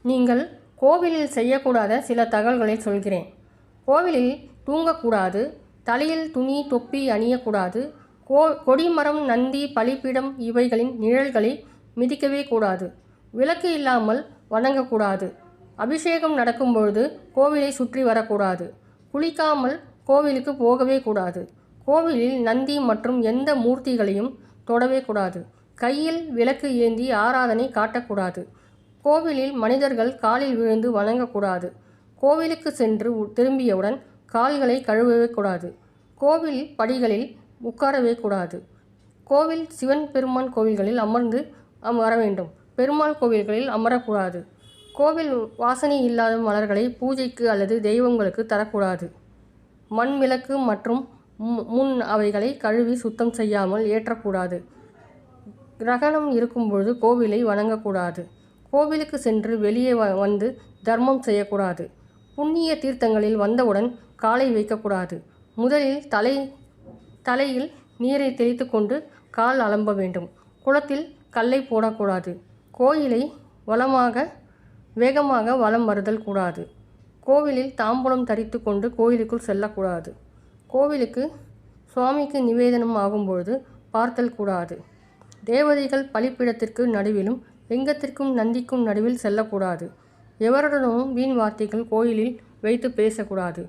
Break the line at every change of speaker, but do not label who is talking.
நீங்கள் கோவிலில் செய்யக்கூடாத சில தகவல்களை சொல்கிறேன். கோவிலில் தூங்கக்கூடாது. தலையில் துணி தொப்பி அணியக்கூடாது. கொடிமரம் நந்தி பலிபீடம் இவைகளின் நிழல்களை மிதிக்கவே கூடாது. விளக்கு இல்லாமல் வணங்கக்கூடாது. அபிஷேகம் நடக்கும்பொழுது கோவிலை சுற்றி வரக்கூடாது. குளிக்காமல் கோவிலுக்கு போகவே கூடாது. கோவிலில் நந்தி மற்றும் எந்த மூர்த்திகளையும் தொடவே கூடாது. கையில் விளக்கு ஏந்தி ஆராதனை காட்டக்கூடாது. கோவிலில் மனிதர்கள் காலில் விழுந்து வணங்கக்கூடாது. கோவிலுக்கு சென்று திரும்பியவுடன் கால்களை கழுவவே கூடாது. கோவில் படிகளில் உட்காரவே கூடாது. கோவில் சிவன் பெருமான் கோவில்களில் அமர்ந்து வர வேண்டும். பெருமாள் கோவில்களில் அமரக்கூடாது. கோவில் வாசனை இல்லாத மலர்களை பூஜைக்கு அல்லது தெய்வங்களுக்கு தரக்கூடாது. மண் விளக்கு மற்றும் முன் அவைகளை கழுவி சுத்தம் செய்யாமல் ஏற்றக்கூடாது. கிரகணம் இருக்கும்பொழுது கோவிலை வணங்கக்கூடாது. கோவிலுக்கு சென்று வெளியே வந்து தர்மம் செய்யக்கூடாது. புண்ணிய தீர்த்தங்களில் வந்தவுடன் காலை வைக்கக்கூடாது. முதலில் தலையில் நீரை தெளித்து கொண்டு கால் அலம்ப வேண்டும். குளத்தில் கல்லை போடக்கூடாது. கோயிலை வேகமாக வலம் வருதல் கூடாது. கோவிலில் தாம்பூலம் தரித்து கொண்டு கோயிலுக்குள் செல்லக்கூடாது. கோவிலுக்கு சுவாமிக்கு நிவேதனம் ஆகும்பொழுது பார்த்தல் கூடாது. தேவதைகள் பலிப்பீடத்திற்கு நடுவிலும் லிங்கத்திற்கும் நந்திக்கும் நடுவில் செல்லக்கூடாது. எவருடனும் வீண் வார்த்தைகள் கோயிலில் வைத்து பேசக்கூடாது.